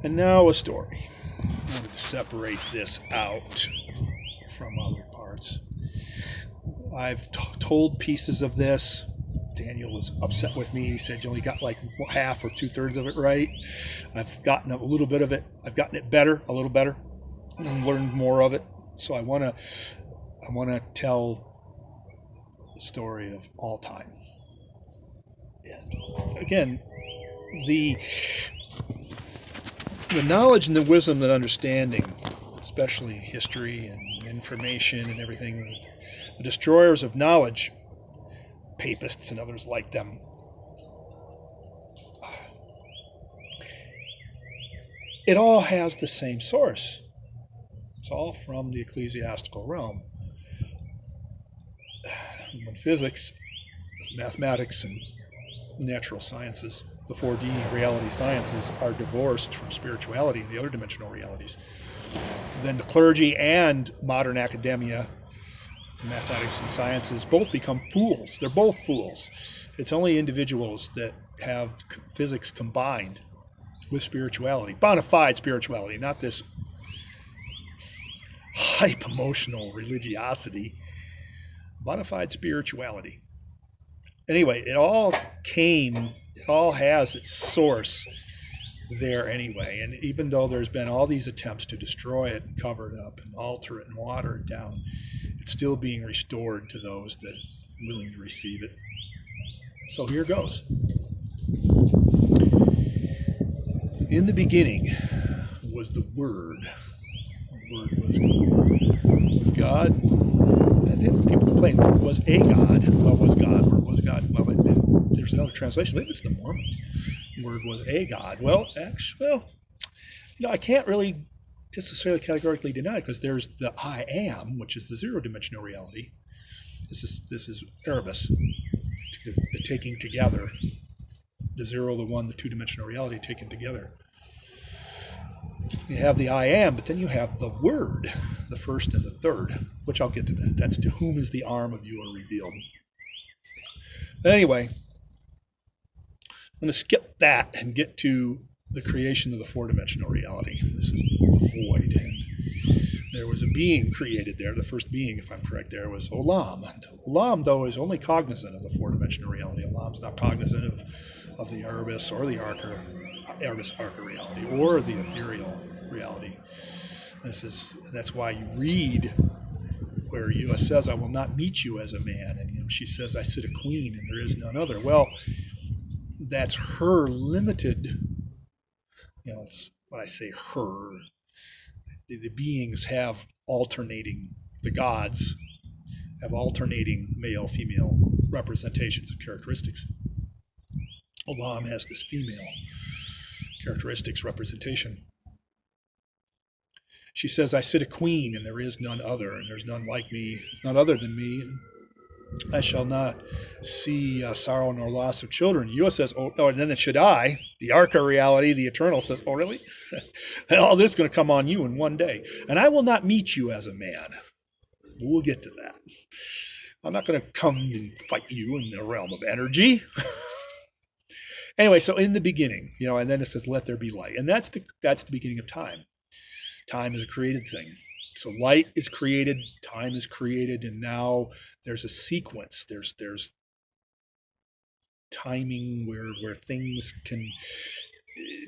And now a story. I'm going to separate this out from other parts. I've told pieces of this. Daniel was upset with me. He said you only got like half or 2/3 of it right. I've gotten a little bit of it. I've gotten it better, a little better, and learned more of it. So I want to tell the story of all time. And again, the knowledge and the wisdom and understanding, especially history and information and everything, the destroyers of knowledge, papists and others like them, it all has the same source. It's all from the ecclesiastical realm. When physics, mathematics, and natural sciences, the 4D reality sciences, are divorced from spirituality and the other dimensional realities, then the clergy and modern academia, mathematics and sciences, both become fools. They're both fools. It's only individuals that have physics combined with spirituality, bona fide spirituality, not this hype emotional religiosity, bona fide spirituality. Anyway, it all has its source there anyway. And even though there's been all these attempts to destroy it and cover it up and alter it and water it down, it's still being restored to those that are willing to receive it. So here goes. In the beginning was the Word. The Word was God. And people complain, was a God. Well, was God, or was God? Well, there's another translation. Maybe it's the Mormons. The Word was a God. Well, actually, I can't really necessarily categorically deny it, because there's the I am, which is the zero-dimensional reality. This is Erebus, the taking together, the zero, the one, the two-dimensional reality taken together. You have the I am, but then you have the Word, the first and the third, which I'll get to that. That's to whom is the arm of you are revealed. But anyway, I'm going to skip that and get to the creation of the four-dimensional reality. This is the void, and there was a being created there. The first being, if I'm correct, there was Olam. And Olam, though, is only cognizant of the four-dimensional reality. Olam's not cognizant of the Erebus or the Erebus Arca reality or the ethereal reality. That's why you read where Ewa says, "I will not meet you as a man," and she says, "I sit a queen, and there is none other." Well, that's her limited. It's when I say her, the beings have alternating. The gods have alternating male-female representations of characteristics. Olam has this female characteristics representation. She says, "I sit a queen, and there is none other, and there's none like me, none other than me. And I shall not see sorrow nor loss of children." Ewa says, "Oh," and then the Shaddai, the Arca reality, the eternal, says, "Oh, really? And all this is going to come on you in one day. And I will not meet you as a man." We'll get to that. I'm not going to come and fight you in the realm of energy. Anyway, so in the beginning, and then it says, "Let there be light," and that's the beginning of time. Time is a created thing. So light is created, time is created, and now there's a sequence. There's timing where things can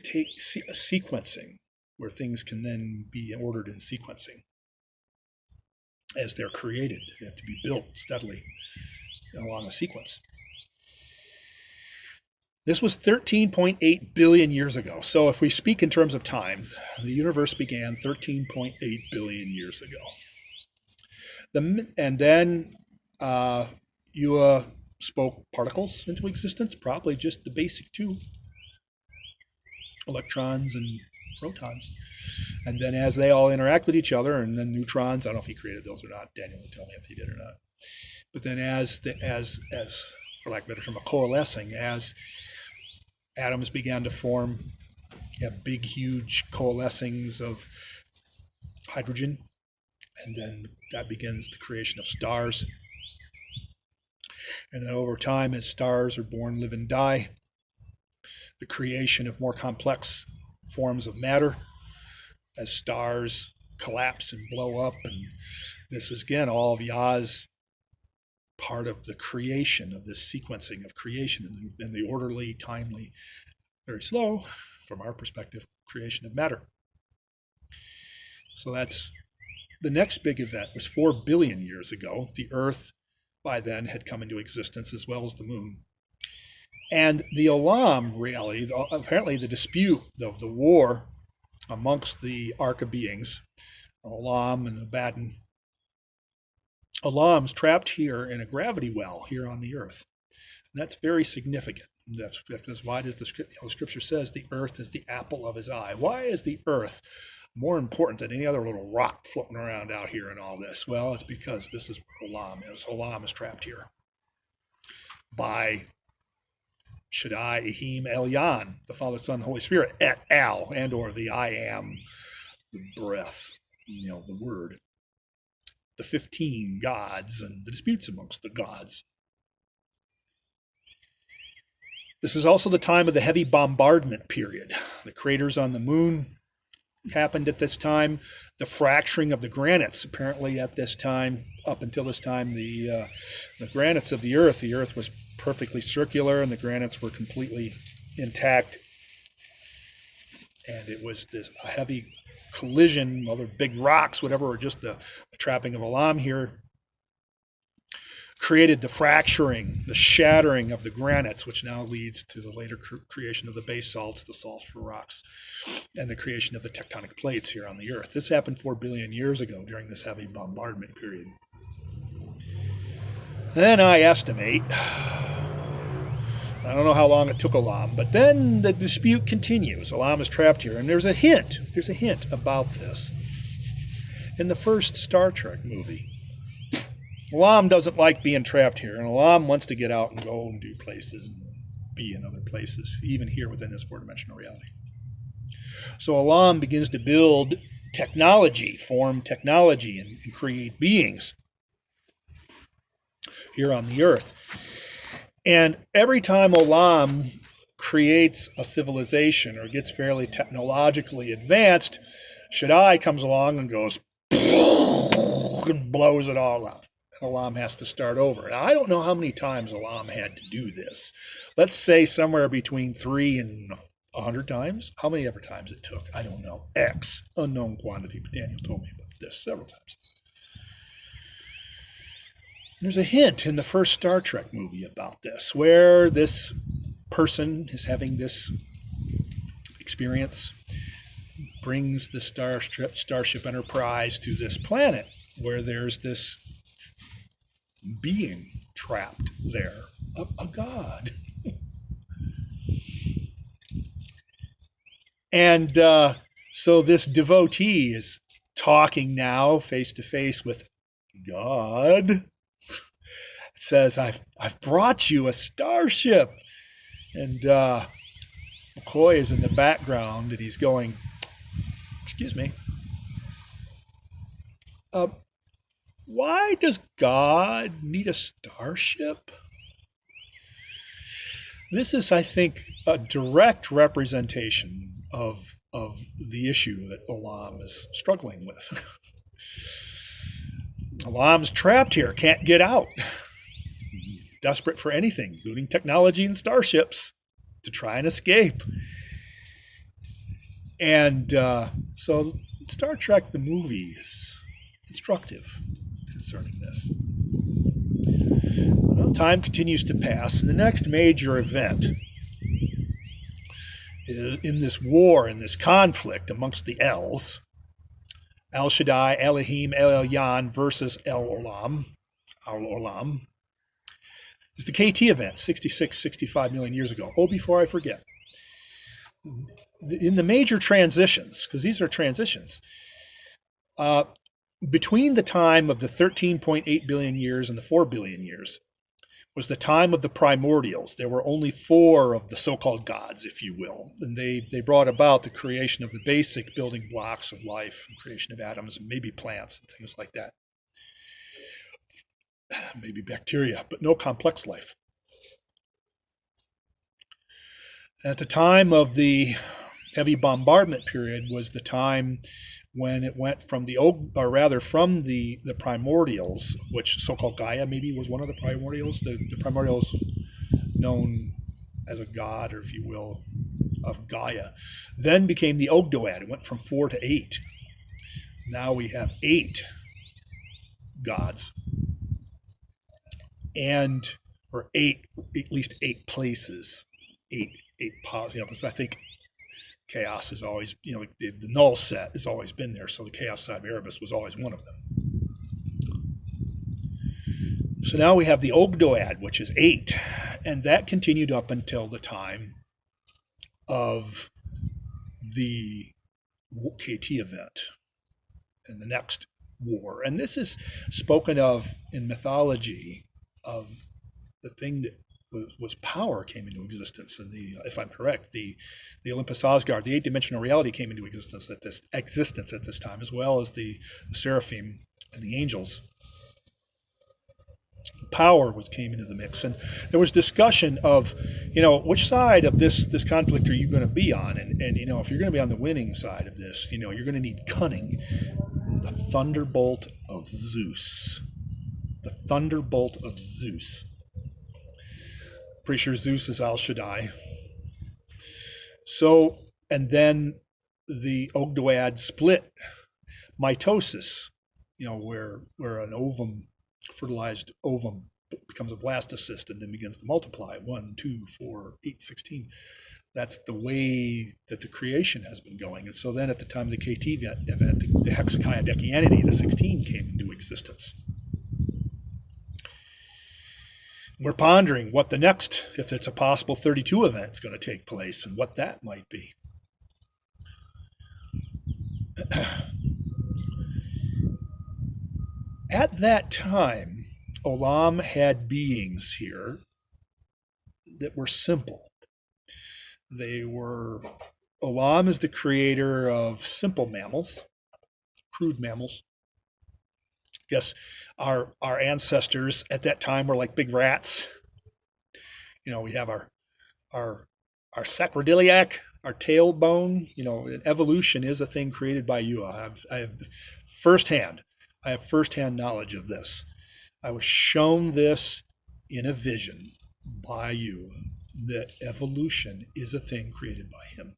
take a sequencing, where things can then be ordered in sequencing as they're created. They have to be built steadily along a sequence. This was 13.8 billion years ago. So if we speak in terms of time, the universe began 13.8 billion years ago. And then Ewa spoke particles into existence, probably just the basic two, electrons and protons. And then as they all interact with each other, and then neutrons, I don't know if he created those or not. Daniel will tell me if he did or not. But then as for lack of a better term, coalescing, as atoms began to form, you have big, huge coalescings of hydrogen, and then that begins the creation of stars. And then over time, as stars are born, live, and die, the creation of more complex forms of matter as stars collapse and blow up. And this is, again, all of Yah's part of the creation, of this sequencing of creation and the orderly, timely, very slow, from our perspective, creation of matter. So that's the next big event was 4 billion years ago. The Earth by then had come into existence as well as the moon. And the Olam reality, apparently the dispute, the war amongst the Ark of Beings, Olam and Abaddon. Olam's trapped here in a gravity well here on the Earth. And that's very significant. That's because why does the scripture says the Earth is the apple of his eye? Why is the Earth more important than any other little rock floating around out here in all this? Well, it's because this is where Olam is. Olam is trapped here by Shaddai, Ehim, Elyon, the Father, Son, the Holy Spirit, et al, and or the I am, the breath, the word, the 15 gods and the disputes amongst the gods. This is also the time of the heavy bombardment period. The craters on the moon happened at this time. The fracturing of the granites, apparently at this time, up until this time, the granites of the Earth was perfectly circular and the granites were completely intact. And it was this heavy collision, other big rocks, whatever, or just the trapping of Olam here, created the fracturing, the shattering of the granites, which now leads to the later creation of the basalts, the sulfur rocks, and the creation of the tectonic plates here on the Earth. This happened 4 billion years ago during this heavy bombardment period. Then I estimate, I don't know how long it took Olam, but then the dispute continues. Olam is trapped here, and there's a hint about this in the first Star Trek movie. Olam doesn't like being trapped here, and Olam wants to get out and go and do places and be in other places, even here within this four-dimensional reality. So Olam begins to build technology, form technology, and create beings here on the Earth. And every time Olam creates a civilization or gets fairly technologically advanced, Shaddai comes along and goes and blows it all up. Olam has to start over. Now, I don't know how many times Olam had to do this. Let's say somewhere between 3 and 100 times. How many ever times it took? I don't know. X, unknown quantity, but Daniel told me about this several times. There's a hint in the first Star Trek movie about this, where this person is having this experience, brings the Starship Enterprise to this planet where there's this being trapped there, a god. And so this devotee is talking now face to face with God. It says, I've brought you a starship. And McCoy is in the background and he's going, excuse me, why does God need a starship? This is, I think, a direct representation of the issue that Olam is struggling with. Olam's trapped here, can't get out. Desperate for anything, including technology and starships, to try and escape. And so Star Trek, the movie, is instructive concerning this. Well, time continues to pass, and the next major event in this war, in this conflict amongst the Els, El Shaddai, Elohim, El Elyon versus El Olam, is the KT event, 65 million years ago. Oh, before I forget, in the major transitions, because these are transitions, between the time of the 13.8 billion years and the 4 billion years was the time of the primordials. There were only 4 of the so-called gods, if you will, and they brought about the creation of the basic building blocks of life, and creation of atoms, and maybe plants and things like that. Maybe bacteria, but no complex life. At the time of the heavy bombardment period was the time when it went from from the primordials, which so-called Gaia maybe was one of the primordials. The primordials known as a god, or if you will, of Gaia, then became the Ogdoad. It went from 4 to 8. Now we have 8 gods, or at least 8 places, eight because I think chaos is always, the null set has always been there, so the chaos side of Erebus was always one of them. So now we have the Ogdoad, which is 8, and that continued up until the time of the KT event and the next war. And this is spoken of in mythology of the thing that was power came into existence. And if I'm correct, the Olympus Asgard, the 8-dimensional reality came into existence at this time, as well as the seraphim and the angels. Power came into the mix, and there was discussion of, which side of this conflict are you going to be on, and if you're going to be on the winning side of this, you're going to need cunning. The thunderbolt of Zeus. The thunderbolt of Zeus. Pretty sure Zeus is Al Shaddai. So, and then the Ogdoad split mitosis, where an ovum, fertilized ovum, becomes a blastocyst and then begins to multiply. 1, 2, 4, 8, 16. That's the way that the creation has been going. And so then at the time of the KT event, the Hexakia Dekianity, the 16, came into existence. We're pondering what the next, if it's a possible 32 event, is going to take place and what that might be. At that time, Olam had beings here that were simple. Olam is the creator of simple mammals, crude mammals. I guess our ancestors at that time were like big rats. We have our sacrodiliac, our tailbone. Evolution is a thing created by you. I have firsthand knowledge of this. I was shown this in a vision by you, that evolution is a thing created by him.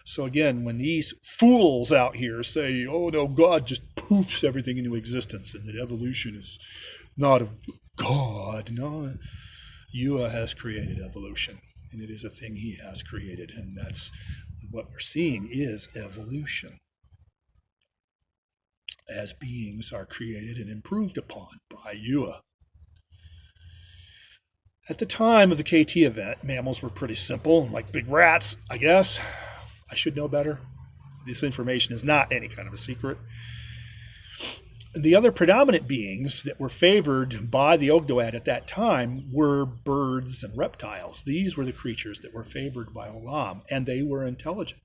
So again, when these fools out here say, oh no, God just poofs everything into existence and that evolution is not of God, no, Yua has created evolution, and it is a thing he has created, and that's what we're seeing is evolution. As beings are created and improved upon by Yua. At the time of the KT event, mammals were pretty simple, like big rats, I guess. I should know better. This information is not any kind of a secret. The other predominant beings that were favored by the Ogdoad at that time were birds and reptiles. These were the creatures that were favored by Olam, and they were intelligent.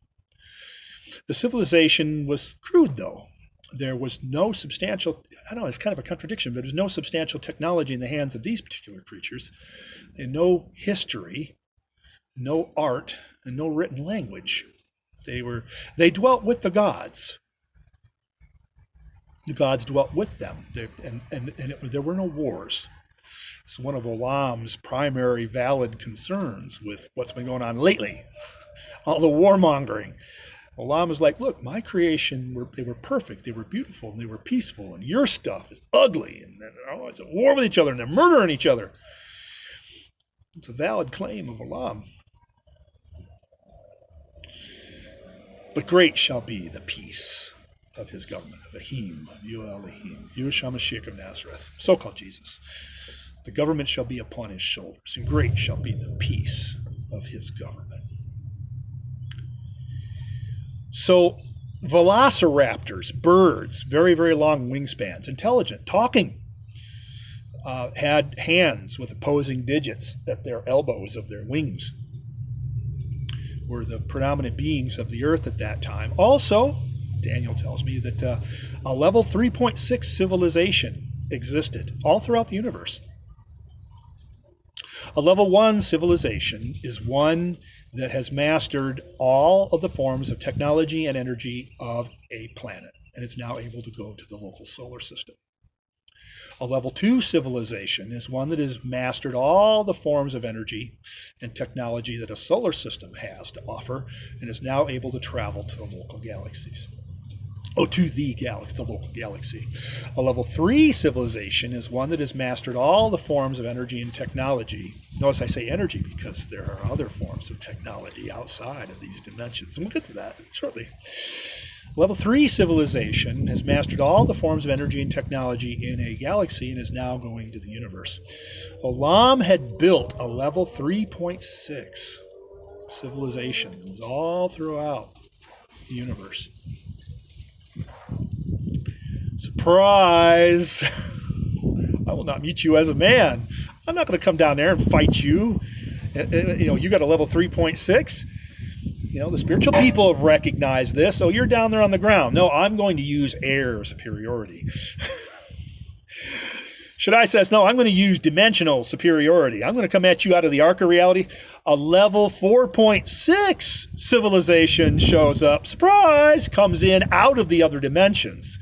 The civilization was crude, though. There was no substantial, it's kind of a contradiction, but there's no substantial technology in the hands of these particular creatures, and no history, no art, and no written language. They dwelt with the gods. The gods dwelt with them, there were no wars. It's one of Olam's primary valid concerns with what's been going on lately. All the warmongering. Olam is like, look, my creation, they were perfect, they were beautiful, and they were peaceful, and your stuff is ugly, and it's at war with each other, and they're murdering each other. It's a valid claim of Olam. But great shall be the peace of his government, of Ahim, of Yua Elohim, Yeshua Mashiach of Nazareth, so-called Jesus. The government shall be upon his shoulders, and great shall be the peace of his government. So velociraptors, birds, very, very long wingspans, intelligent, talking, had hands with opposing digits at their elbows of their wings, were the predominant beings of the earth at that time. Also, Daniel tells me that a level 3.6 civilization existed all throughout the universe. A level 1 civilization is one that has mastered all of the forms of technology and energy of a planet and is now able to go to the local solar system. A level 2 civilization is one that has mastered all the forms of energy and technology that a solar system has to offer and is now able to travel to the local galaxies. To the galaxy, the local galaxy. A level 3 civilization is one that has mastered all the forms of energy and technology. Notice I say energy because there are other forms of technology outside of these dimensions, and we'll get to that shortly. Level 3 civilization has mastered all the forms of energy and technology in a galaxy and is now going to the universe. Olam had built a level 3.6 civilization that was all throughout the universe. Surprise! I will not meet you as a man. I'm not going to come down there and fight you. You got a level 3.6. The spiritual people have recognized this, so you're down there on the ground. No, I'm going to use air superiority. Shaddai says, no, I'm going to use dimensional superiority. I'm going to come at you out of the arc of reality. A level 4.6 civilization shows up. Surprise! Comes in out of the other dimensions.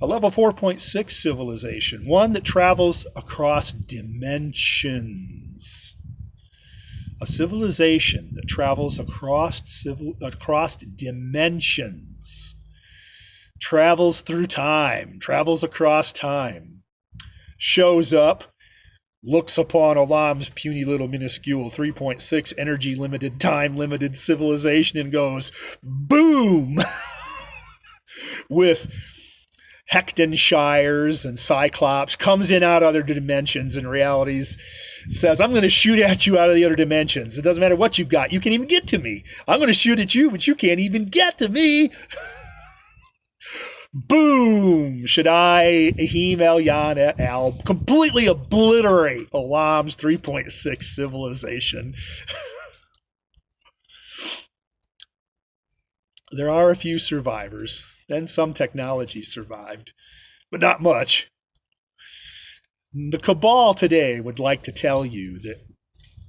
A level 4.6 civilization, one that travels across dimensions. A civilization that travels across dimensions, travels through time, travels across time, shows up, looks upon Olam's puny little minuscule 3.6 energy limited, time limited civilization and goes, boom, with Hectonshires and Cyclops, comes in out of other dimensions and realities, says, I'm going to shoot at you out of the other dimensions. It doesn't matter what you've got. You can't even get to me. I'm going to shoot at you, but you can't even get to me. Boom! Shaddai, Ahim, Elyon, et al. Completely obliterate Olam's 3.6 civilization. There are a few survivors, and some technology survived, but not much. The Cabal today would like to tell you that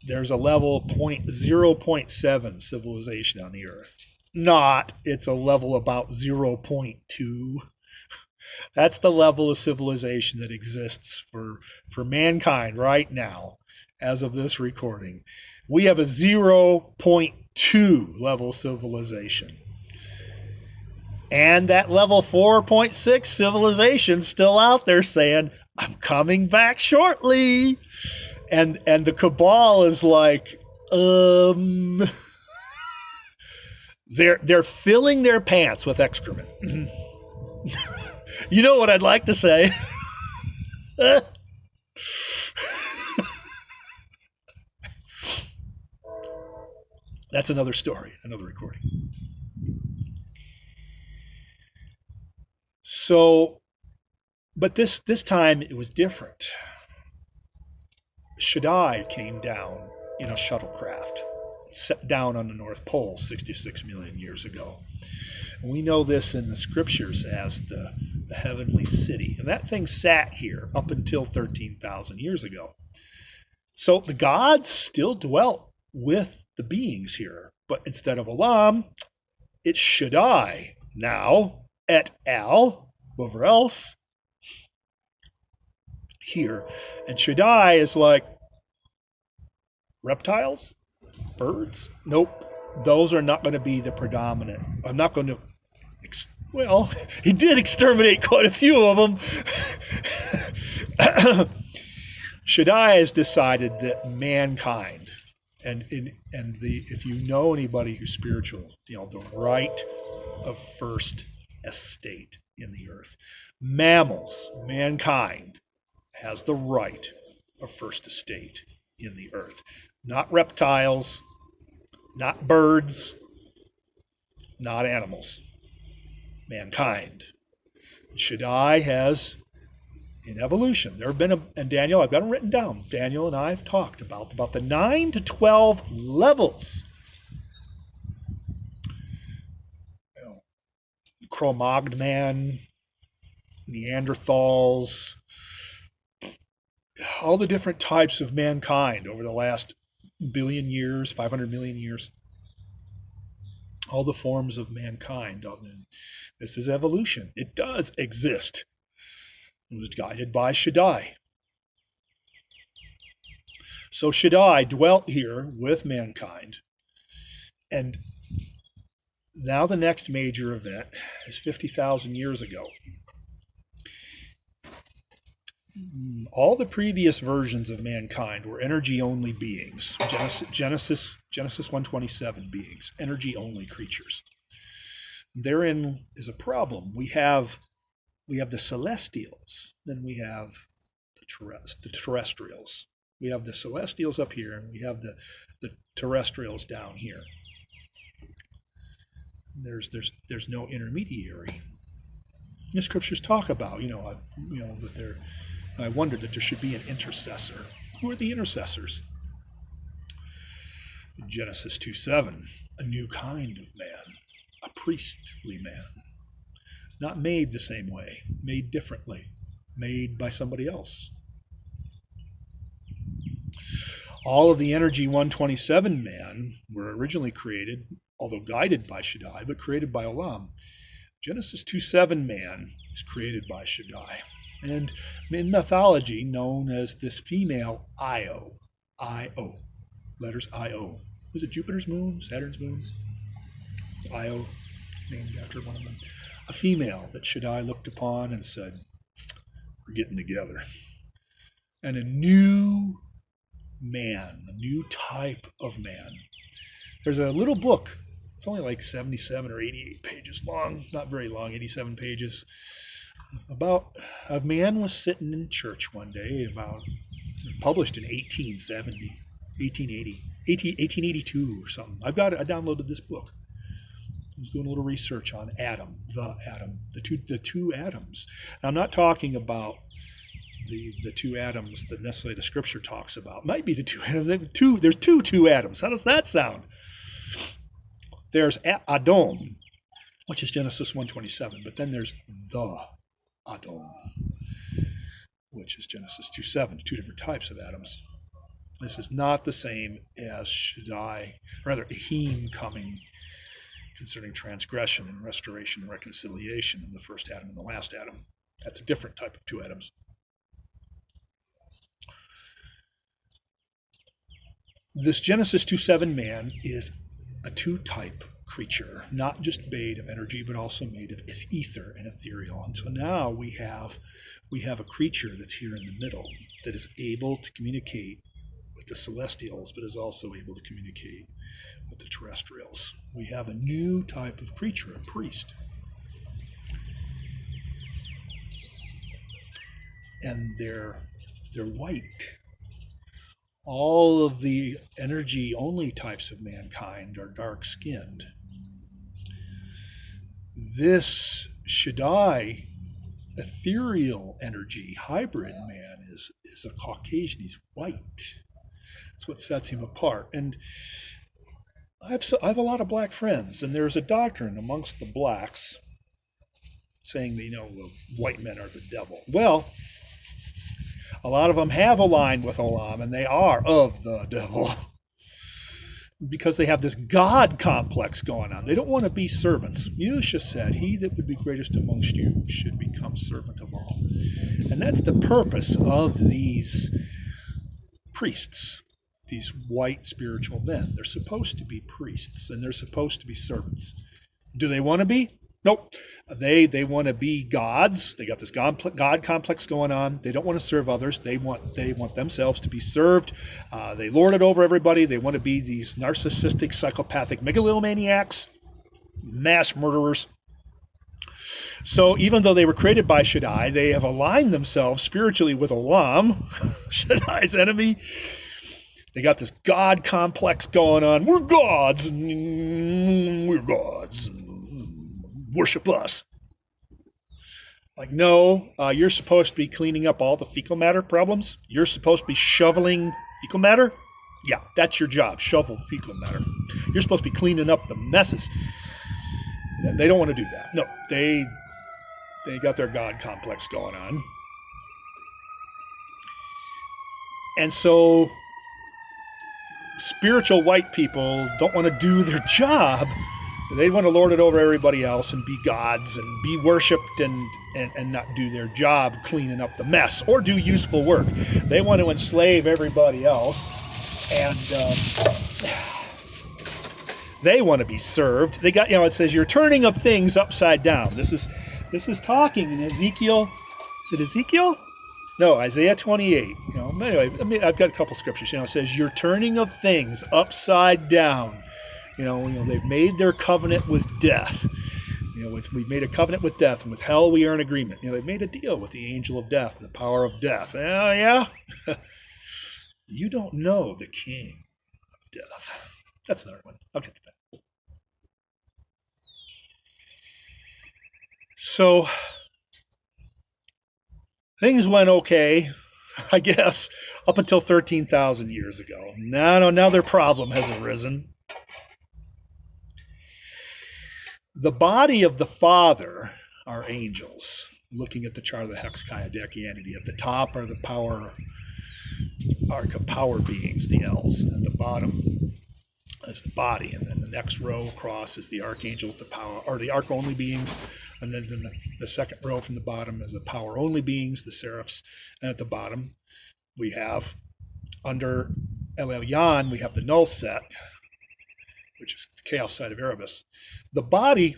there's a level 0.7 civilization on the Earth. Not, it's a level about 0.2. That's the level of civilization that exists for mankind right now, as of this recording. We have a 0.2 level civilization. And that level 4.6 civilization still out there saying, I'm coming back shortly. And the Cabal is like, they're filling their pants with excrement. You know what I'd like to say? That's another story, another recording. So, but this time it was different. Shaddai came down in a shuttlecraft, set down on the North Pole 66 million years ago. And we know this in the scriptures as the heavenly city. And that thing sat here up until 13,000 years ago. So the gods still dwelt with the beings here. But instead of Olam, it's Shaddai now, et al., whoever else, here. And Shaddai is like, reptiles? Birds? Nope. Those are not going to be the predominant. I'm not going to, well, he did exterminate quite a few of them. Shaddai has decided that mankind, if you know anybody who's spiritual, the right of first estate in the earth. Mammals, mankind, has the right of first estate in the earth. Not reptiles, not birds, not animals. Mankind. Shaddai has, in evolution, there have been, and Daniel, I've got them written down. Daniel and I have talked about the 9 to 12 levels. Cro-Magnon, Neanderthals, all the different types of mankind over the last billion years, 500 million years. all the forms of mankind. This is evolution. It does exist. It was guided by Shaddai. So Shaddai dwelt here with mankind. And now the next major event is 50,000 years ago. All the previous versions of mankind were energy-only beings. Genesis 1:27 beings, energy-only creatures. Therein is a problem. We have the celestials, then we have the terrestrials. We have the celestials up here, and we have the terrestrials down here. There's no intermediary. The scriptures talk about, that there. I wondered that there should be an intercessor. Who are the intercessors? Genesis 2:7, a new kind of man, a priestly man, not made the same way, made differently, made by somebody else. All of the Energy 127 man were originally created, although guided by Shaddai, but created by Olam. Genesis 2:7 man is created by Shaddai, and in mythology known as this female Io, letters I-O. Was it Jupiter's moon, Saturn's moons? Io, named after one of them. A female that Shaddai looked upon and said, we're getting together. And a new man, a new type of man. There's a little book. It's only like 77 or 88 pages long, not very long, 87 pages. About a man was sitting in church one day, published in 1870, 1880, 1882 or something. I downloaded this book. I was doing a little research on Adam, the two atoms. Now, I'm not talking about the two atoms that necessarily the scripture talks about. Might be the two atoms. There's two atoms. How does that sound? There's Adon, which is Genesis 1:27, but then there's the Adon, which is Genesis 2:7, two different types of atoms. This is not the same as Shaddai, rather Elohim coming concerning transgression and restoration and reconciliation in the first Adam and the last Adam. That's a different type of two atoms. This Genesis 2:7 man is a two-type creature, not just made of energy, but also made of ether and ethereal. And so now we have a creature that's here in the middle that is able to communicate with the celestials, but is also able to communicate with the terrestrials. We have a new type of creature, a priest. And they're white. All of the energy-only types of mankind are dark-skinned. This Shaddai, ethereal energy, hybrid man is a Caucasian. He's white. That's what sets him apart. And I have a lot of black friends, and there's a doctrine amongst the blacks saying that, white men are the devil. Well, a lot of them have aligned with Olam, and they are of the devil because they have this God complex going on. They don't want to be servants. Yeshua said, he that would be greatest amongst you should become servant of all. And that's the purpose of these priests, these white spiritual men. They're supposed to be priests, and they're supposed to be servants. Do they want to be? Nope. They want to be gods. They got this God complex going on. They don't want to serve others. They want themselves to be served. They lord it over everybody. They want to be these narcissistic, psychopathic megalomaniacs, mass murderers. So even though they were created by Shaddai, they have aligned themselves spiritually with Olam, Shaddai's enemy. They got this God complex going on. We're gods. We're gods. Worship us. Like, no, you're supposed to be cleaning up all the fecal matter problems. You're supposed to be shoveling fecal matter. Yeah, that's your job. Shovel fecal matter. You're supposed to be cleaning up the messes. And they don't want to do that. No, they got their God complex going on. And so spiritual white people don't want to do their job They want to lord it over everybody else and be gods and be worshipped and not do their job cleaning up the mess or do useful work. They want to enslave everybody else, and they want to be served. They got, it says you're turning up things upside down. This is talking in Ezekiel. Is it Ezekiel? No, Isaiah 28. Anyway, I've got a couple scriptures. It says you're turning of things upside down. They've made their covenant with death. We've made a covenant with death, and with hell we are in agreement. They've made a deal with the angel of death, the power of death. Oh, yeah? You don't know the king of death. That's another one. I'll get to that. So, things went okay, I guess, up until 13,000 years ago. Now their problem has arisen. The body of the Father are angels. Looking at the chart of the Hexakiadekianity, at the top are the arc of power beings, the L's. At the bottom is the body, and then the next row across is the archangels, the power, or the arc-only beings, and then the second row from the bottom is the power-only beings, the seraphs, and at the bottom we have, under El Elyon, we have the null set, which is the chaos side of Erebus. The body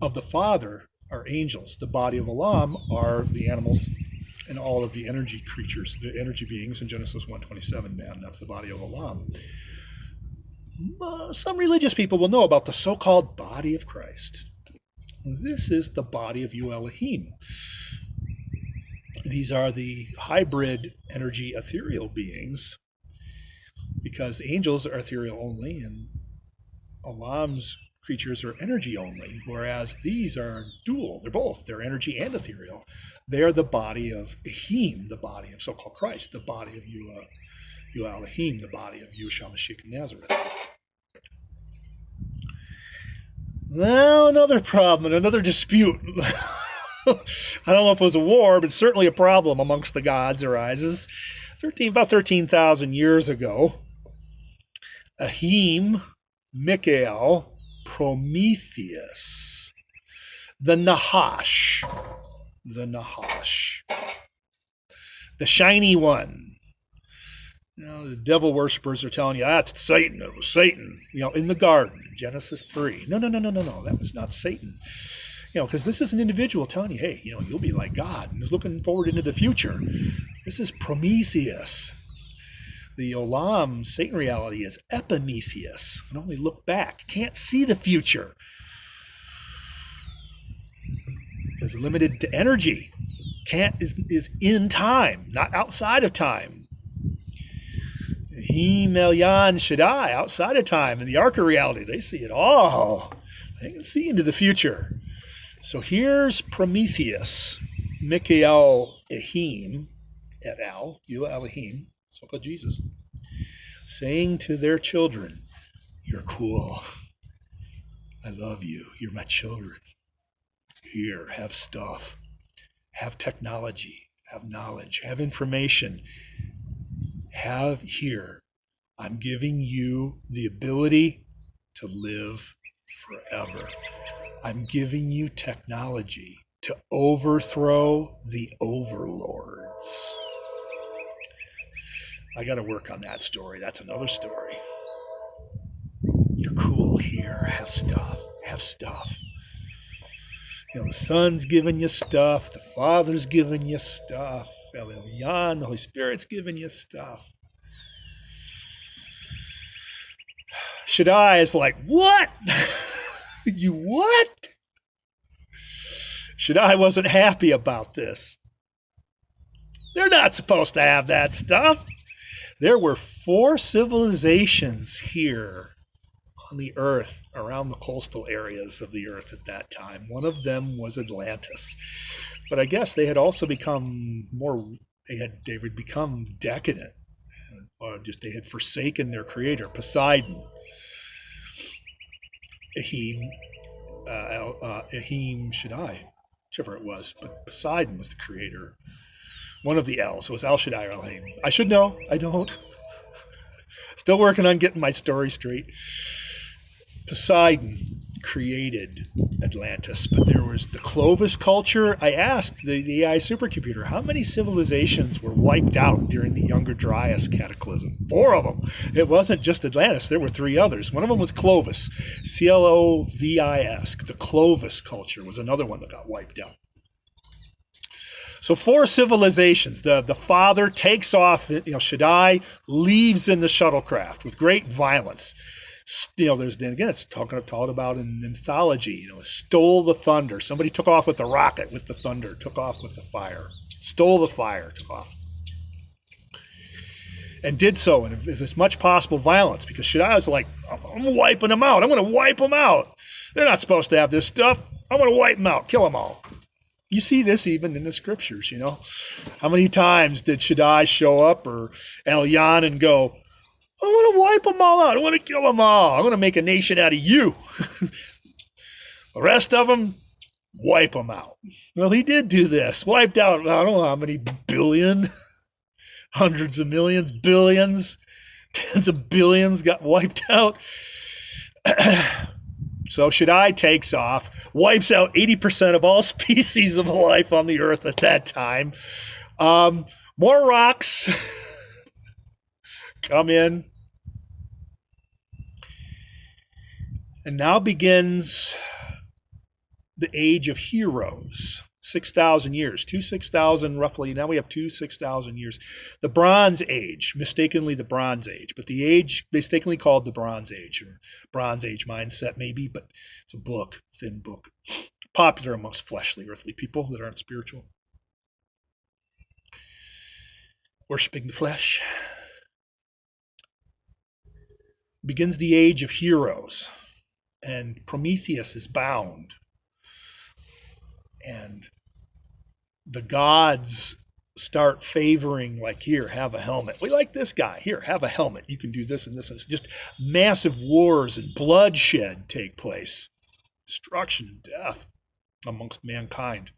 of the Father are angels. The body of Elam are the animals and all of the energy creatures, the energy beings in Genesis 1:27, man. That's the body of Elam. Some religious people will know about the so-called body of Christ. This is the body of Yu Elohim. These are the hybrid energy ethereal beings, because angels are ethereal only and Elam's creatures are energy only, whereas these are dual. They're both. They're energy and ethereal. They're the body of Ehim, the body of so-called Christ, the body of Yu Elohim, the body of Yeshua Mashiach of Nazareth. Well, another problem, another dispute. I don't know if it was a war, but certainly a problem amongst the gods arises. About 13,000 years ago, Ahim, Michael, Prometheus, the Nahash, the shiny one. The devil worshippers are telling you, that's Satan. It was Satan, in the garden, Genesis 3. No, that was not Satan. Because this is an individual telling you, hey, you'll be like God, and is looking forward into the future. This is Prometheus. The Olam, Satan reality, is Epimetheus. Can only look back, can't see the future. Because limited to energy. Is in time, not outside of time. Him, Elyon, Shaddai, outside of time. And the arc of reality, they see it all. They can see into the future. So here's Prometheus, Michael Ehim, et al., Yu Elohim, so-called Jesus, saying to their children, you're cool. I love you. You're my children. Here, have stuff. Have technology. Have knowledge. Have information. Have here. I'm giving you the ability to live forever. I'm giving you technology to overthrow the overlords. I got to work on that story. That's another story. You're cool here. Have stuff. Have stuff. The Son's giving you stuff. The Father's giving you stuff. El Elyon, the Holy Spirit's giving you stuff. Shaddai is like, what? You what? Shaddai wasn't happy about this. They're not supposed to have that stuff. There were 4 civilizations here on the earth, around the coastal areas of the earth at that time. One of them was Atlantis. But I guess they had also become they would become decadent. Or just they had forsaken their creator, Poseidon. Ehim, Shaddai, whichever it was, but Poseidon was the creator. One of the L's, so it was El Shaddai or Elohim. I should know, I don't. Still working on getting my story straight. Poseidon created Atlantis, but there was the Clovis culture. I asked the AI supercomputer, how many civilizations were wiped out during the Younger Dryas cataclysm? 4 of them. It wasn't just Atlantis. There were 3 others. One of them was Clovis, Clovis. The Clovis culture was another one that got wiped out. So 4 civilizations. The father takes off, Shaddai leaves in the shuttlecraft with great violence. There's, then again, it's talked about in mythology, stole the thunder. Somebody took off with the rocket, with the thunder, took off with the fire, stole the fire, took off. And did so in as much possible violence, because Shaddai was like, I'm wiping them out. I'm going to wipe them out. They're not supposed to have this stuff. I'm going to wipe them out, kill them all. You see this even in the scriptures, How many times did Shaddai show up or Elyon and go, I want to wipe them all out. I want to kill them all. I'm going to make a nation out of you. The rest of them, wipe them out. Well, he did do this. Wiped out, I don't know how many billion, hundreds of millions, billions, tens of billions got wiped out. So Shaddai takes off, wipes out 80% of all species of life on the earth at that time. More rocks come in. And now begins the age of heroes. 6,000 years, 6,000 roughly. Now we have 6,000 years. The Bronze Age, mistakenly the Bronze Age, but the age mistakenly called the Bronze Age, or Bronze Age mindset maybe, but it's a book, thin book, popular amongst fleshly, earthly people that aren't spiritual. Worshipping the flesh. Begins the age of heroes, and Prometheus is bound. And the gods start favoring, like, here, have a helmet. We like this guy. Here, have a helmet. You can do this and this. And it's just massive wars and bloodshed take place. Destruction and death amongst mankind.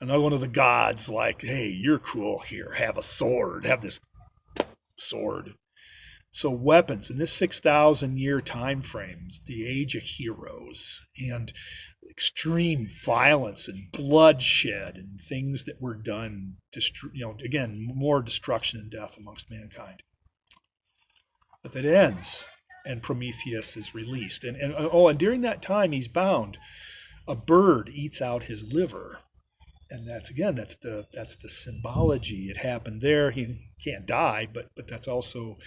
Another one of the gods, like, hey, you're cool. Here, have a sword. Have this sword. So weapons in this 6,000 year time frame, the age of heroes and extreme violence and bloodshed and things that were done, again, more destruction and death amongst mankind. But that ends, and Prometheus is released. And during that time he's bound, a bird eats out his liver. And that's the symbology. It happened there. He can't die, but that's also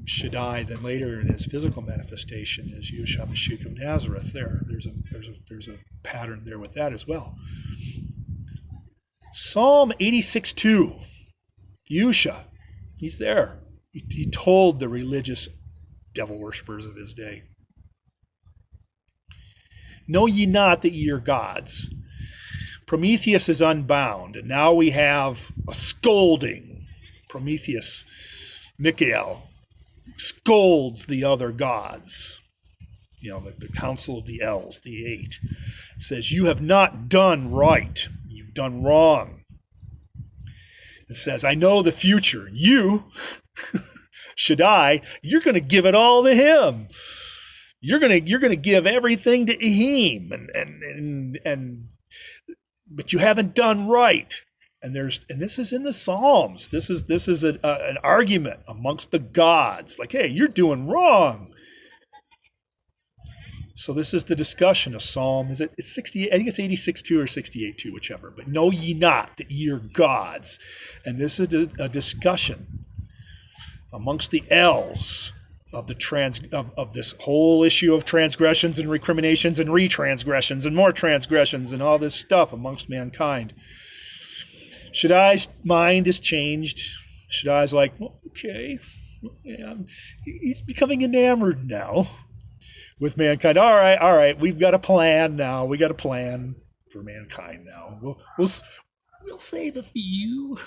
Shaddai then later in his physical manifestation is Yeshua Mashiach of Nazareth. There's a pattern there with that as well. Psalm 86:2. Yeshua, he's there. He told the religious devil worshippers of his day, know ye not that ye are gods? Prometheus is unbound, and now we have a scolding. Prometheus, Michael, scolds the other gods, the council of the elves, the 8. It says, you have not done right. You've done wrong. It says, I know the future. You, Shaddai, you're going to give it all to him. You're going to give everything to him, but you haven't done right. And this is in the Psalms. This is an argument amongst the gods. Like, hey, you're doing wrong. So this is the discussion of Psalm. It's 68? I think it's 86:2 or 68:2, whichever. But know ye not that ye are gods. And this is a discussion amongst the elves of this whole issue of transgressions and recriminations and retransgressions and more transgressions and all this stuff amongst mankind. Shaddai's mind is changed. Shaddai's like, well, okay, yeah, he's becoming enamored now with mankind. All right, we've got a plan now. We got a plan for mankind now. We'll save a few.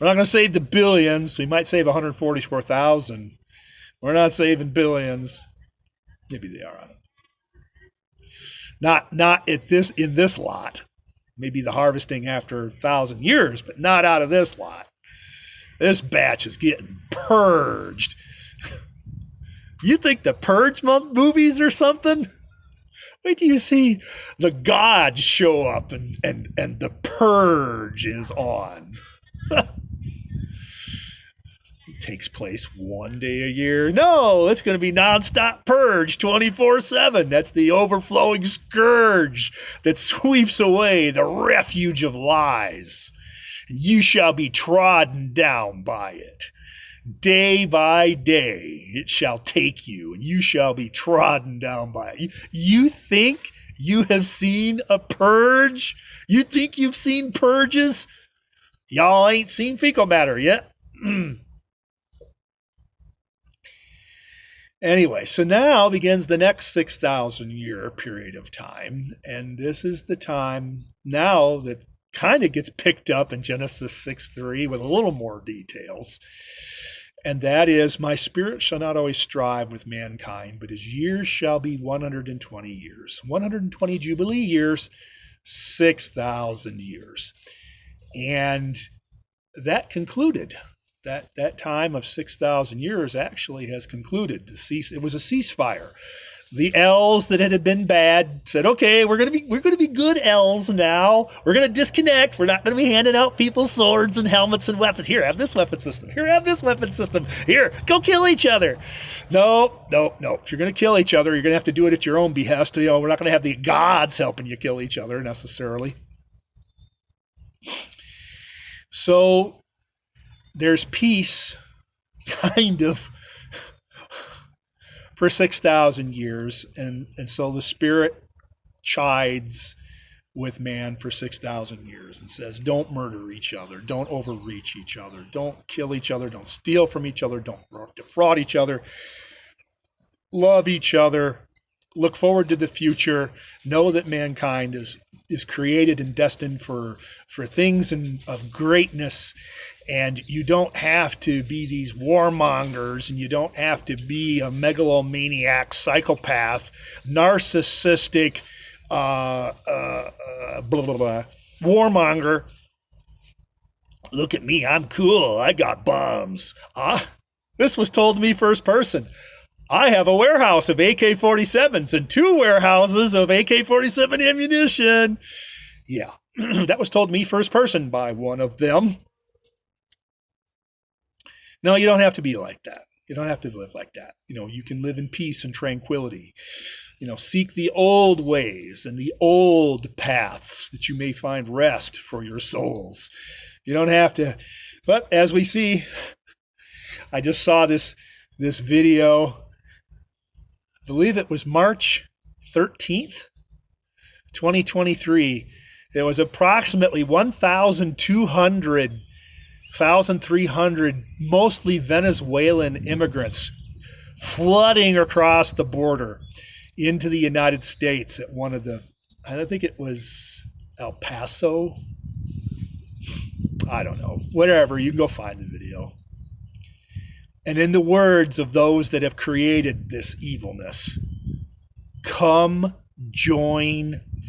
We're not going to save the billions. We might save 144,000. We're not saving billions. Maybe they are on it. Not in this lot. Maybe the harvesting after 1,000 years, but not out of this lot. This batch is getting purged. You think the Purge month movies or something? Wait till you see the gods show up and the Purge is on. It takes place one day a year. No, it's going to be nonstop Purge 24/7. That's the overflowing scourge that sweeps away the refuge of lies. You shall be trodden down by it. Day by day it shall take you, and you shall be trodden down by it. You think you have seen a purge? You think you've seen purges? Y'all ain't seen fecal matter yet. Anyway, so now begins the next 6,000 year period of time, and this is the time now that kind of gets picked up in Genesis 6:3 with a little more details. And that is, my spirit shall not always strive with mankind, but his years shall be 120 years. 120 Jubilee years, 6,000 years. And that concluded. That time of 6,000 years actually has concluded. It was a ceasefire. The elves that had been bad said, "Okay, we're gonna be good elves now. We're gonna disconnect. We're not gonna be handing out people swords and helmets and weapons. Here, have this weapon system. Here, have this weapon system. Here, go kill each other." No. If you're gonna kill each other, you're gonna have to do it at your own behest. We're not gonna have the gods helping you kill each other necessarily. So there's peace, kind of, for 6,000 years. And so the Spirit chides with man for 6,000 years and says, don't murder each other. Don't overreach each other. Don't kill each other. Don't steal from each other. Don't defraud each other. Love each other. Look forward to the future. Know that mankind is created and destined for things of greatness. And you don't have to be these warmongers, and you don't have to be a megalomaniac, psychopath, narcissistic, blah, blah, blah, warmonger. Look at me, I'm cool. I got bombs. This was told to me first person. I have a warehouse of AK-47s and 2 warehouses of AK-47 ammunition. Yeah, that was told to me first person by one of them. No, you don't have to be like that. You don't have to live like that. You can live in peace and tranquility. Seek the old ways and the old paths that you may find rest for your souls. You don't have to. But as we see, I just saw this video. I believe it was March 13th, 2023. There was approximately 1,300 mostly Venezuelan immigrants flooding across the border into the United States at one of the, I think it was El Paso. I don't know. Whatever. You can go find the video. And in the words of those that have created this evilness, come join